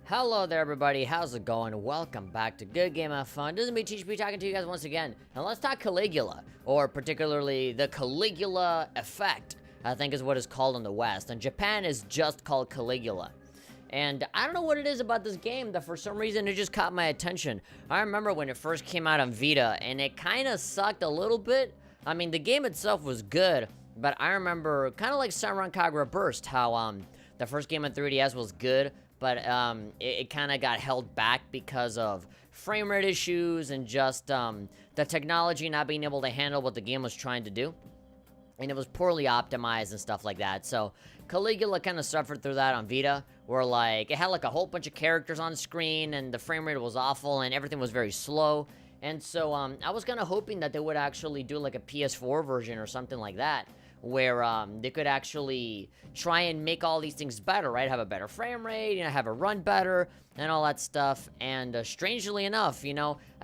Hello there, everybody. How's it going? Welcome back to Good Game of Fun. This is me, THP, talking to you guys once again. And let's talk Caligula, or particularly the Caligula effect, I think is what it's called in the West. And Japan is just called Caligula. And I don't know what it is about this game that for some reason it just caught my attention. I remember when it first came out on Vita, and it kind of sucked a little bit. I mean, the game itself was good, but I remember kind of like Sunrun Kagura Burst, how the first game on 3DS was good, but it kind of got held back because of frame rate issues and just the technology not being able to handle what the game was trying to do. And it was poorly optimized and stuff like that. So Caligula kind of suffered through that on Vita, where like it had like a whole bunch of characters on screen and the frame rate was awful and everything was very slow. And so I was kind of hoping that they would actually do like a PS4 version or something like that, where they could actually try and make all these things better, right? Have a better frame rate, have a run better, and all that stuff. And strangely enough,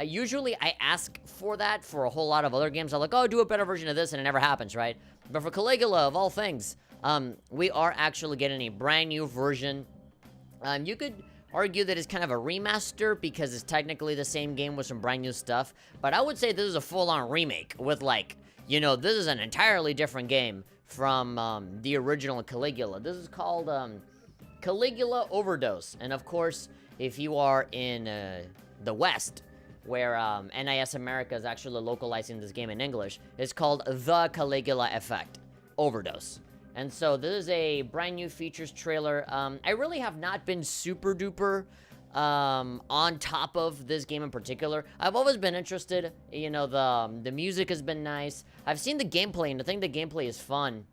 usually I ask for that for a whole lot of other games. I'm like, oh, do a better version of this, and it never happens, right? But for Caligula, of all things, we are actually getting a brand new version. You could argue that it's kind of a remaster because it's technically the same game with some brand new stuff. But I would say this is a full-on remake with like, this is an entirely different game from the original Caligula. This is called Caligula Overdose. And of course, if you are in the West, where NIS America is actually localizing this game in English, it's called The Caligula Effect Overdose. And so this is a brand new features trailer. I really have not been super duper on top of this game in particular. I've always been interested. The music has been nice. I've seen the gameplay, and I think the gameplay is fun.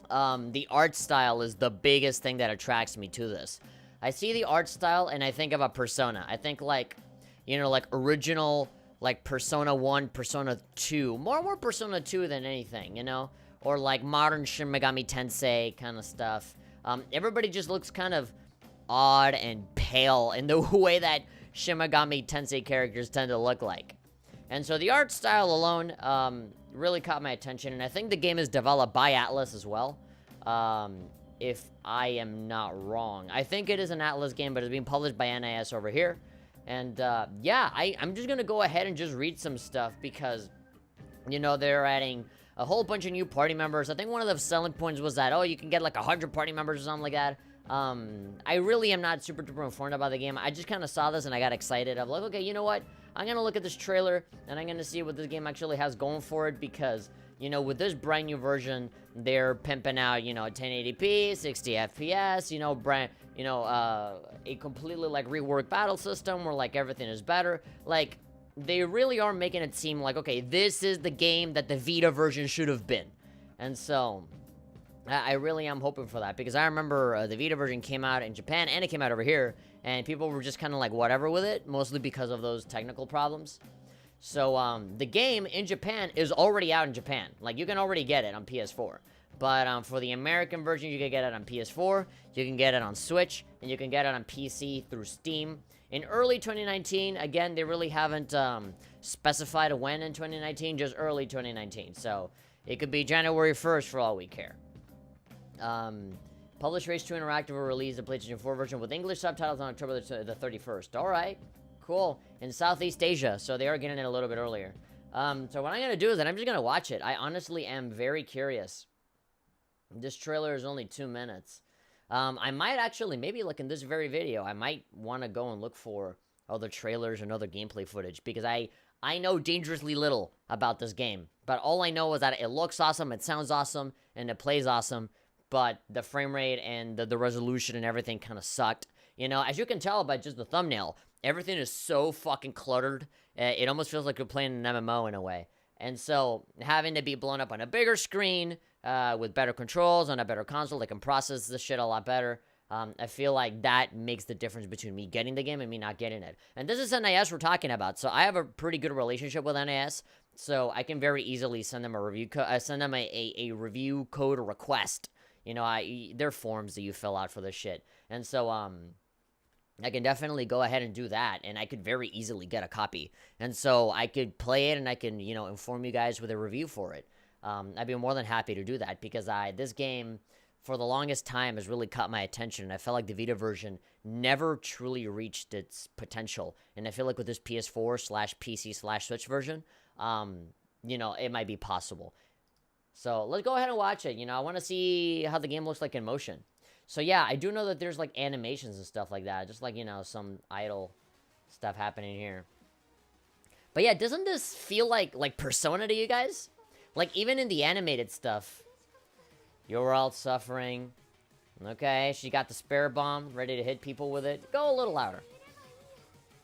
The art style is the biggest thing that attracts me to this. I see the art style and I think of a Persona. I think like original like Persona 1, Persona 2. More Persona 2 than anything, or like modern Shin Megami Tensei kind of stuff. Everybody just looks kind of odd and pale in the way that Shin Megami Tensei characters tend to look like. And so the art style alone really caught my attention, and I think the game is developed by Atlas as well, if I am not wrong. I think it is an Atlas game, but it's being published by NIS over here. And yeah, I'm just gonna go ahead and just read some stuff because, they're adding a whole bunch of new party members. I think one of the selling points was that, oh, you can get like 100 party members or something like that. I really am not super duper informed about the game. I just kind of saw this and I got excited. I'm like, okay, you know what? I'm going to look at this trailer and I'm going to see what this game actually has going for it because, with this brand new version, they're pimping out, 1080p, 60 FPS, a completely like reworked battle system where like everything is better. Like, they really are making it seem like, okay, this is the game that the Vita version should have been. And so I really am hoping for that because I remember the Vita version came out in Japan and it came out over here and people were just kind of like whatever with it, mostly because of those technical problems. So the game in Japan is already out in Japan. Like, you can already get it on PS4. But for the American version, you can get it on PS4, you can get it on Switch, and you can get it on PC through Steam. In early 2019, again, they really haven't specified a when in 2019, just early 2019. So it could be January 1st for all we care. Published Race 2 Interactive will release the PlayStation 4 version with English subtitles on October the 31st. Alright, cool. In Southeast Asia, so they are getting it a little bit earlier. So what I'm going to do is that I'm just going to watch it. I honestly am very curious. This trailer is only 2 minutes. I might actually, maybe like in this very video, I might want to go and look for other trailers and other gameplay footage because I know dangerously little about this game. But all I know is that it looks awesome, it sounds awesome, and it plays awesome. But the frame rate and the resolution and everything kind of sucked. As you can tell by just the thumbnail, everything is so fucking cluttered. It almost feels like you're playing an MMO in a way. And so having to be blown up on a bigger screen with better controls on a better console that can process this shit a lot better, I feel like that makes the difference between me getting the game and me not getting it. And this is NIS we're talking about, so I have a pretty good relationship with NIS, so I can very easily send them a review a review code request. There are forms that you fill out for this shit. And so, I can definitely go ahead and do that, and I could very easily get a copy. And so I could play it, and I can, inform you guys with a review for it. I'd be more than happy to do that, because this game for the longest time has really caught my attention. And I felt like the Vita version never truly reached its potential. And I feel like with this PS4/PC/Switch version, you know, it might be possible. So let's go ahead and watch it. You know, I want to see how the game looks like in motion. So yeah, I do know that there's like animations and stuff like that. Just like, you know, some idle stuff happening here. But yeah, doesn't this feel like Persona to you guys? Like even in the animated stuff. You're all suffering. Okay, she got the spare bomb, ready to hit people with it. Go a little louder.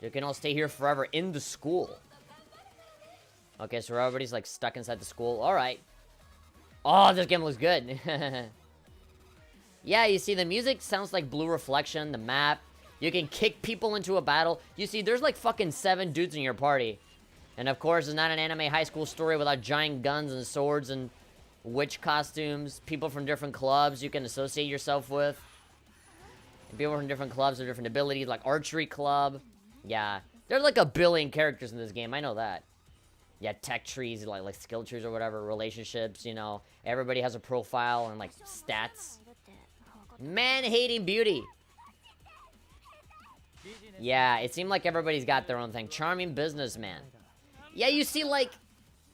You can all stay here forever in the school. Okay, so everybody's like stuck inside the school. Alright. Oh, this game looks good. Yeah, you see, the music sounds like Blue Reflection, the map. You can kick people into a battle. You see, there's like fucking 7 dudes in your party. And of course, it's not an anime high school story without giant guns and swords and witch costumes. People from different clubs you can associate yourself with. People from different clubs with different abilities, like archery club. Yeah, there's like a billion characters in this game. I know that. Yeah, tech trees, like skill trees or whatever, relationships, you know. Everybody has a profile and like stats. Man-hating beauty. Yeah, it seemed like everybody's got their own thing. Charming businessman. Yeah, you see, like,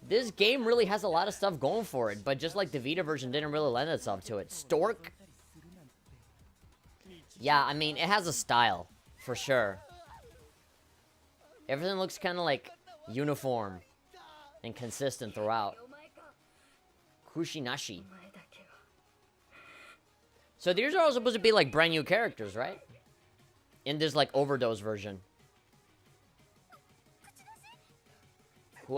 this game really has a lot of stuff going for it, but just like the Vita version didn't really lend itself to it. Stork. Yeah, I mean, it has a style, for sure. Everything looks kind of like uniform and consistent throughout. Kushinashi. So these are all supposed to be like brand new characters, right? In this like Overdose version.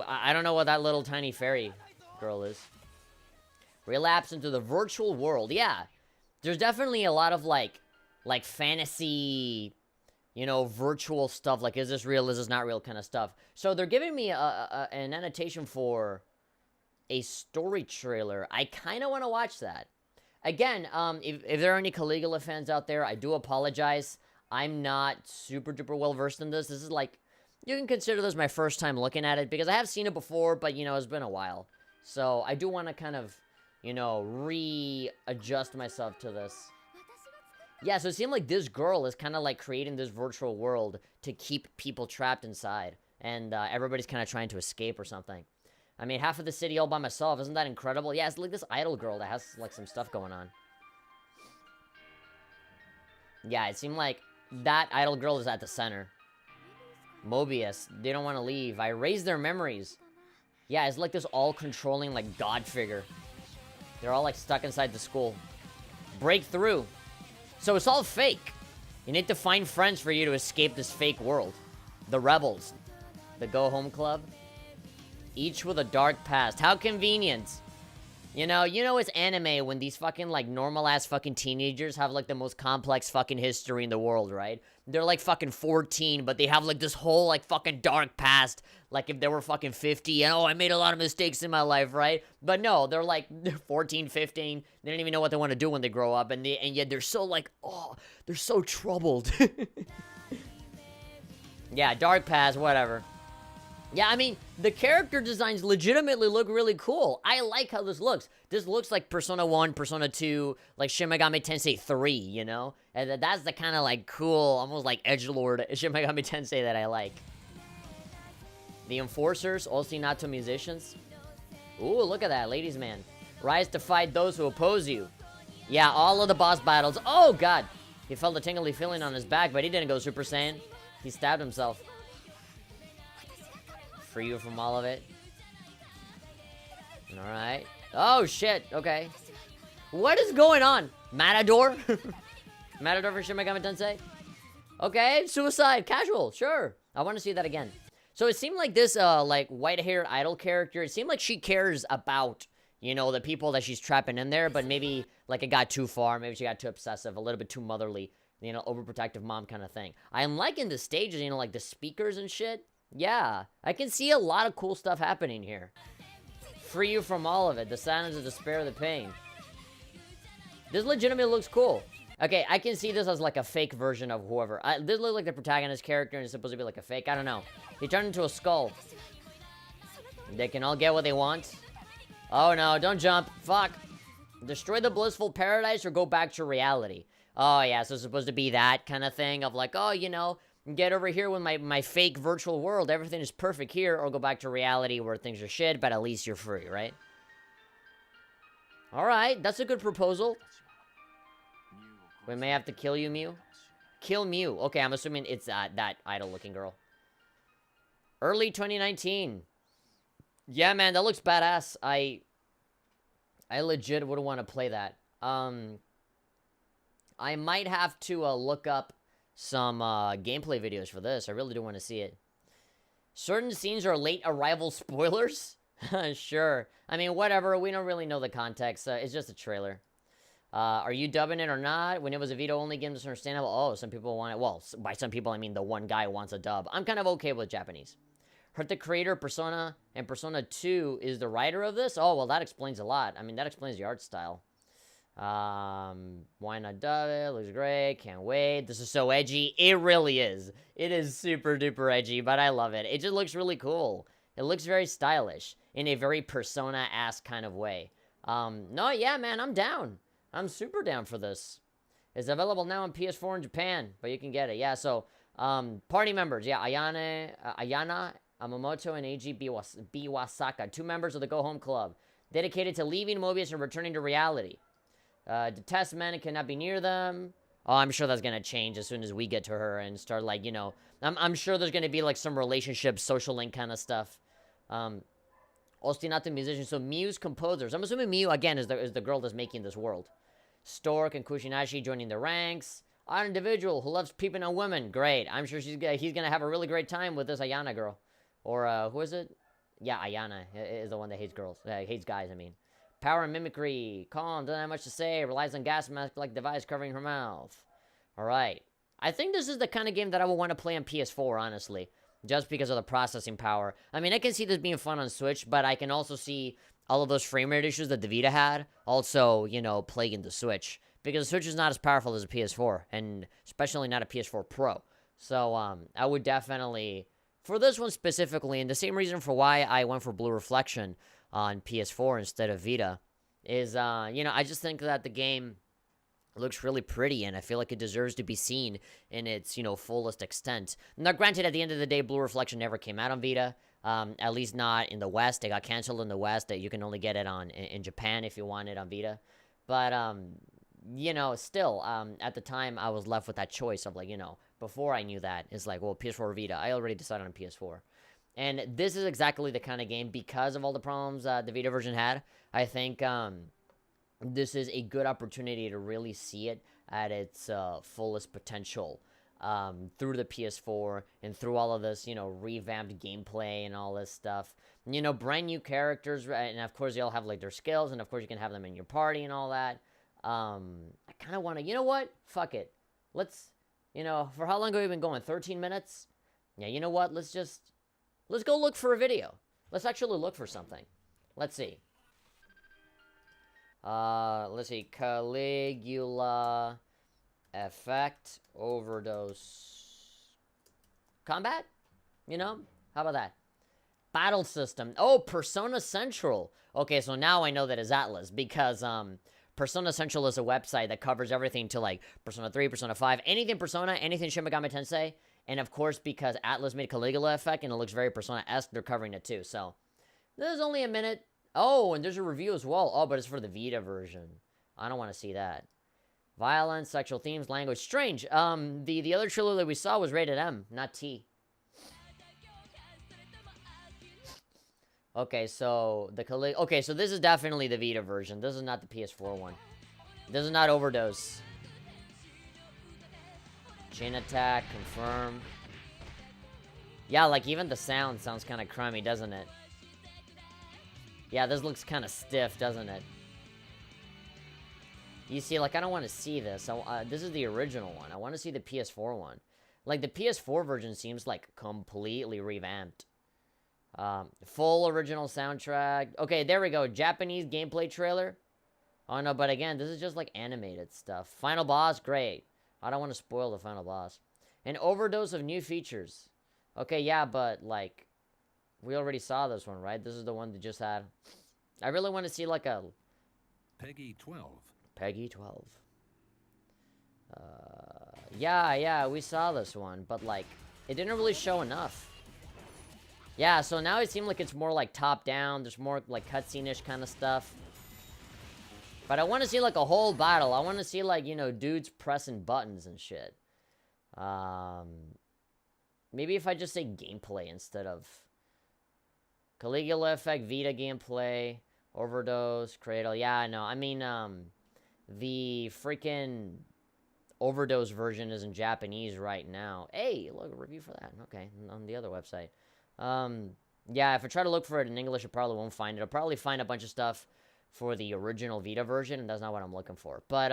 I don't know what that little tiny fairy girl is. Relapse into the virtual world. Yeah. There's definitely a lot of like fantasy, you know, virtual stuff. Like, is this real? Is this not real kind of stuff. So they're giving me an annotation for a story trailer. I kind of want to watch that. Again, if there are any Caligula fans out there, I do apologize. I'm not super duper well versed in this. This is like, you can consider this my first time looking at it, because I have seen it before, but, you know, it's been a while. So I do want to kind of, you know, readjust myself to this. Yeah, so it seemed like this girl is kind of like creating this virtual world to keep people trapped inside. And everybody's kind of trying to escape or something. I mean, half of the city all by myself. Isn't that incredible? Yeah, it's like this idol girl that has, like, some stuff going on. Yeah, it seemed like that idol girl is at the center. Mobius. They don't want to leave. I erased their memories. Yeah, it's like this all-controlling, like, god figure. They're all, like, stuck inside the school. Break through. So it's all fake. You need to find friends for you to escape this fake world. The rebels. The go-home club. Each with a dark past. How convenient. You know it's anime when these fucking, like, normal-ass fucking teenagers have, like, the most complex fucking history in the world, right? They're, like, fucking 14, but they have, like, this whole, like, fucking dark past. Like, if they were fucking 50, and, oh, I made a lot of mistakes in my life, right? But no, they're, like, 14, 15. They don't even know what they want to do when they grow up, and yet they're so, like, oh, they're so troubled. Yeah, dark past, whatever. Yeah, I mean, the character designs legitimately look really cool. I like how this looks. This looks like Persona 1, Persona 2, like Shin Megami Tensei 3, you know? And that's the kind of, like, cool, almost like edgelord Shin Megami Tensei that I like. The Enforcers, Ostinato musicians. Ooh, look at that, ladies' man. Rise to fight those who oppose you. Yeah, all of the boss battles. Oh, God. He felt a tingly feeling on his back, but he didn't go Super Saiyan. He stabbed himself. Free you from all of it. Alright. Oh, shit. Okay. What is going on? Matador? Matador for Shin Megami Tensei? Okay, suicide. Casual. Sure. I want to see that again. So it seemed like this, like, white-haired idol character, it seemed like she cares about, you know, the people that she's trapping in there, but maybe, like, it got too far. Maybe she got too obsessive, a little bit too motherly, you know, overprotective mom kind of thing. I'm liking the stages, you know, like the speakers and shit. Yeah, I can see a lot of cool stuff happening here. Free you from all of it. The silence, the despair, the pain. This legitimately looks cool. Okay, I can see this as like a fake version of whoever. This looks like the protagonist character and it's supposed to be like a fake. I don't know. He turned into a skull. They can all get what they want. Oh no, don't jump. Fuck. Destroy the blissful paradise or go back to reality. Oh, yeah, so it's supposed to be that kind of thing of like, oh, you know, get over here with my fake virtual world. Everything is perfect here, or go back to reality where things are shit, but at least you're free, right? Alright, that's a good proposal. We may have to kill you, Mew. Kill Mew. Okay, I'm assuming it's that idol-looking girl. Early 2019. Yeah, man, that looks badass. I legit would want to play that. I might have to look up some gameplay videos for this. I really do want to see it. Certain scenes are late arrival spoilers? Sure. I mean, whatever. We don't really know the context. It's just a trailer. Are you dubbing it or not? When it was a Vita-only game, it's understandable. Oh, some people want it. Well, by some people, I mean the one guy wants a dub. I'm kind of okay with Japanese. Heard the creator, Persona, and Persona 2 is the writer of this? Oh, well, that explains a lot. I mean, that explains the art style. Why not dub it? Looks great. Can't wait. This is so edgy. It really is. It is super duper edgy, but I love it. It just looks really cool. It looks very stylish in a very Persona-ass kind of way. No, yeah, man, I'm down. I'm super down for this. It's available now on PS4 in Japan, but you can get it. Yeah, so, party members. Yeah, Ayana, Amamoto, and Eiji Biwasaka. 2 members of the Go Home Club. Dedicated to leaving Mobius and returning to reality. Detest men and cannot be near them. Oh, I'm sure that's gonna change as soon as we get to her and start, like, you know... I'm sure there's gonna be, like, some relationship, social link kind of stuff. Ostinato musician. So, Mew's composers. I'm assuming Mew, again, is the girl that's making this world. Stork and Kushinashi joining the ranks. An individual who loves peeping on women. Great. I'm sure he's gonna have a really great time with this Ayana girl. Or, who is it? Yeah, Ayana is the one that hates girls. Hates guys, I mean. Power and mimicry. Calm, doesn't have much to say. Relies on gas mask-like device covering her mouth. Alright. I think this is the kind of game that I would want to play on PS4, honestly. Just because of the processing power. I mean, I can see this being fun on Switch, but I can also see all of those frame rate issues that the Vita had also, you know, plaguing the Switch. Because the Switch is not as powerful as a PS4, and especially not a PS4 Pro. So, I would definitely... For this one specifically, and the same reason for why I went for Blue Reflection on PS4 instead of Vita, is, you know, I just think that the game looks really pretty, and I feel like it deserves to be seen in its, you know, fullest extent. Now, granted, at the end of the day, Blue Reflection never came out on Vita, at least not in the West. It got canceled in the West, that you can only get it on in Japan if you want it on Vita. But, you know, still, at the time, I was left with that choice of, like, you know, before I knew that, it's like, well, PS4 or Vita. I already decided on PS4. And this is exactly the kind of game, because of all the problems the Vita version had, I think this is a good opportunity to really see it at its fullest potential through the PS4 and through all of this, you know, revamped gameplay and all this stuff. You know, brand new characters, and of course, they all have, like, their skills, and of course, you can have them in your party and all that. I kind of want to, you know what? Fuck it. Let's... You know, for how long have we been going? 13 minutes? Yeah, you know what? Let's go look for a video. Let's actually look for something. Let's see. Let's see. Caligula effect overdose combat? You know? How about that? Battle system. Oh, Persona Central. Okay, so now I know that it's Atlas, because, Persona Central is a website that covers everything to, like, Persona 3, Persona 5, anything Persona, anything Shin Megami Tensei, and of course, because Atlas made Caligula effect, and it looks very Persona-esque, they're covering it too, so. There's only a minute. Oh, and there's a review as well. Oh, but it's for the Vita version. I don't want to see that. Violence, sexual themes, language. Strange. The other trailer that we saw was rated M, not T. Okay, so okay, so this is definitely the Vita version. This is not the PS4 one. This is not Overdose. Chain attack, confirm. Yeah, like, even the sound sounds kind of crummy, doesn't it? Yeah, this looks kind of stiff, doesn't it? You see, like, I don't want to see this. This is the original one. I want to see the PS4 one. Like, the PS4 version seems, like, completely revamped. Full original soundtrack. Okay, there we go. Japanese gameplay trailer. Oh, no, but again, this is just, like, animated stuff. Final boss, great. I don't want to spoil the final boss. An overdose of new features. Okay, yeah, but, like, we already saw this one, right? This is the one that just had... I really want to see, like, a Peggy 12. Peggy 12. Yeah, we saw this one, but, like, it didn't really show enough. Yeah, so now it seemed like it's more, like, top-down. There's more, like, cutscene-ish kind of stuff. But I want to see, like, a whole battle. I want to see, like, you know, dudes pressing buttons and shit. Maybe if I just say gameplay instead of... Caligula effect, Vita gameplay, Overdose, Cradle. Yeah, I know. I mean, the freaking Overdose version is in Japanese right now. Hey, look, a review for that. Okay, on the other website. Yeah, if I try to look for it in English, I probably won't find it. I'll probably find a bunch of stuff for the original Vita version, and that's not what I'm looking for. But,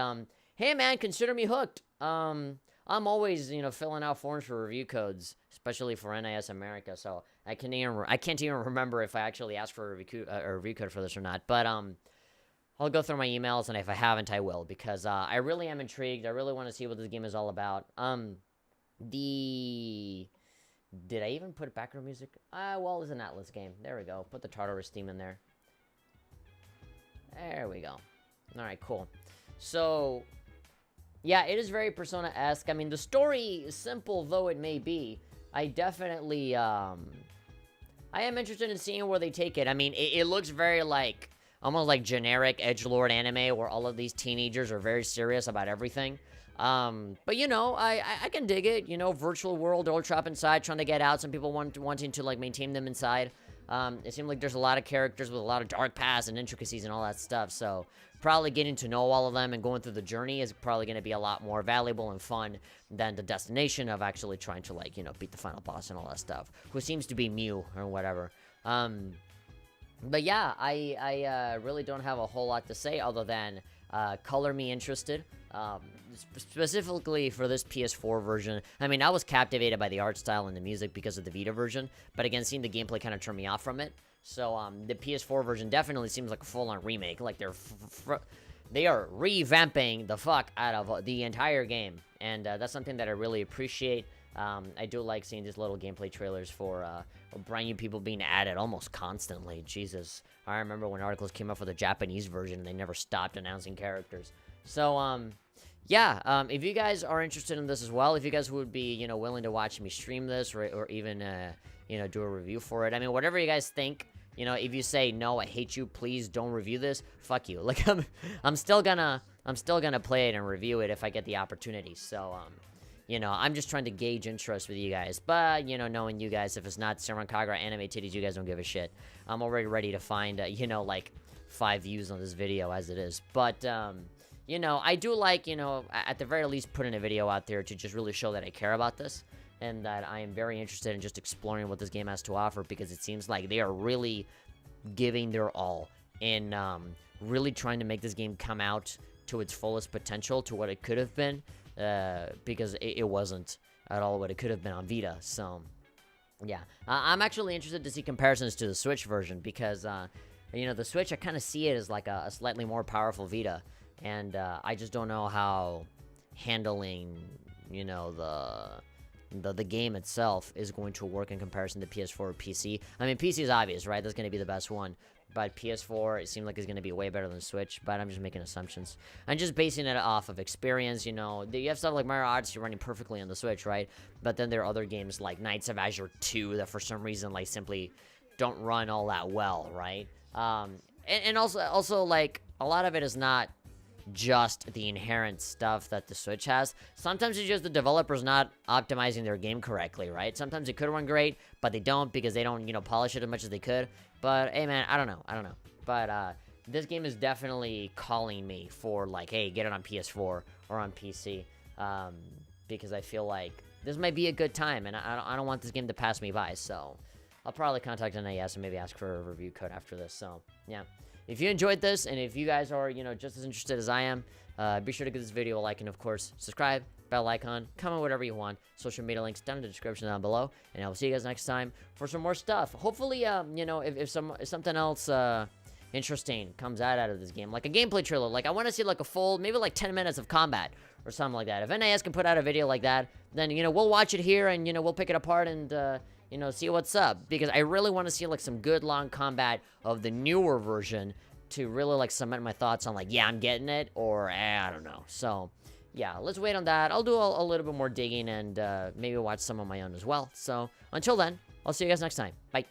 hey, man, consider me hooked. I'm always, you know, filling out forms for review codes, especially for NIS America, so I can't even remember if I actually asked for a review code for this or not. But, I'll go through my emails, and if I haven't, I will, because, I really am intrigued. I really want to see what this game is all about. Did I even put background music? Well, it's an Atlas game. There we go. Put the Tartarus theme in there. There we go. Alright, cool. So, yeah, it is very Persona-esque. I mean, the story, simple though it may be, I definitely, I am interested in seeing where they take it. I mean, it looks very, like, almost like generic edgelord anime where all of these teenagers are very serious about everything. But, you know, I can dig it. You know, virtual world, they're all trapped inside, trying to get out. Some people wanting to, like, maintain them inside. It seems like there's a lot of characters with a lot of dark paths and intricacies and all that stuff, so probably getting to know all of them and going through the journey is probably going to be a lot more valuable and fun than the destination of actually trying to, like, you know, beat the final boss and all that stuff, who seems to be Mew or whatever. But yeah, I really don't have a whole lot to say other than color me interested. Specifically for this PS4 version. I mean, I was captivated by the art style and the music because of the Vita version, but again, seeing the gameplay kind of turned me off from it. So, the PS4 version definitely seems like a full-on remake. Like, they are revamping the fuck out of the entire game, and that's something that I really appreciate. I do like seeing these little gameplay trailers for brand new people being added almost constantly. Jesus. I remember when articles came out for the Japanese version, and they never stopped announcing characters. So, yeah, if you guys are interested in this as well, if you guys would be, you know, willing to watch me stream this or even, you know, do a review for it. I mean, whatever you guys think, you know, if you say, no, I hate you, please don't review this, fuck you. Like, I'm still gonna play it and review it if I get the opportunity. So, you know, I'm just trying to gauge interest with you guys. But, you know, knowing you guys, if it's not Samurai Kagura anime titties, you guys don't give a shit. I'm already ready to find, you know, like, 5 views on this video as it is. But, you know, I do like, you know, at the very least putting a video out there to just really show that I care about this. And that I am very interested in just exploring what this game has to offer. Because it seems like they are really giving their all. In really trying to make this game come out to its fullest potential. To what it could have been. Because it wasn't at all what it could have been on Vita. So, yeah. I'm actually interested to see comparisons to the Switch version. Because, you know, the Switch, I kind of see it as like a slightly more powerful Vita. And I just don't know how handling, you know, the game itself is going to work in comparison to PS4 or PC. I mean, PC is obvious, right? That's going to be the best one. But PS4, it seems like it's going to be way better than Switch. But I'm just making assumptions. I'm just basing it off of experience, you know. You have stuff like Mario Odyssey running perfectly on the Switch, right? But then there are other games like Knights of Azure 2 that for some reason, like, simply don't run all that well, right? And also, like, a lot of it is not just the inherent stuff that the Switch has. Sometimes it's just the developers not optimizing their game correctly, right? Sometimes it could run great, but they don't because they don't, you know, polish it as much as they could. But, hey, man, I don't know. But, this game is definitely calling me for, like, hey, get it on PS4 or on PC. Because I feel like this might be a good time, and I don't want this game to pass me by, so I'll probably contact NIS and maybe ask for a review code after this, so, yeah. If you enjoyed this, and if you guys are, you know, just as interested as I am, be sure to give this video a like, and of course, subscribe, bell icon, comment whatever you want, social media links down in the description down below, and I will see you guys next time for some more stuff. Hopefully, you know, if something else, interesting comes out of this game, like a gameplay trailer, like I want to see like a full, maybe like 10 minutes of combat, or something like that. If NIS can put out a video like that, then, you know, we'll watch it here, and, you know, we'll pick it apart, and, you know, see what's up, because I really want to see, like, some good long combat of the newer version to really, like, cement my thoughts on, like, yeah, I'm getting it, or, I don't know. So, yeah, let's wait on that. I'll do a little bit more digging and maybe watch some on my own as well. So, until then, I'll see you guys next time. Bye.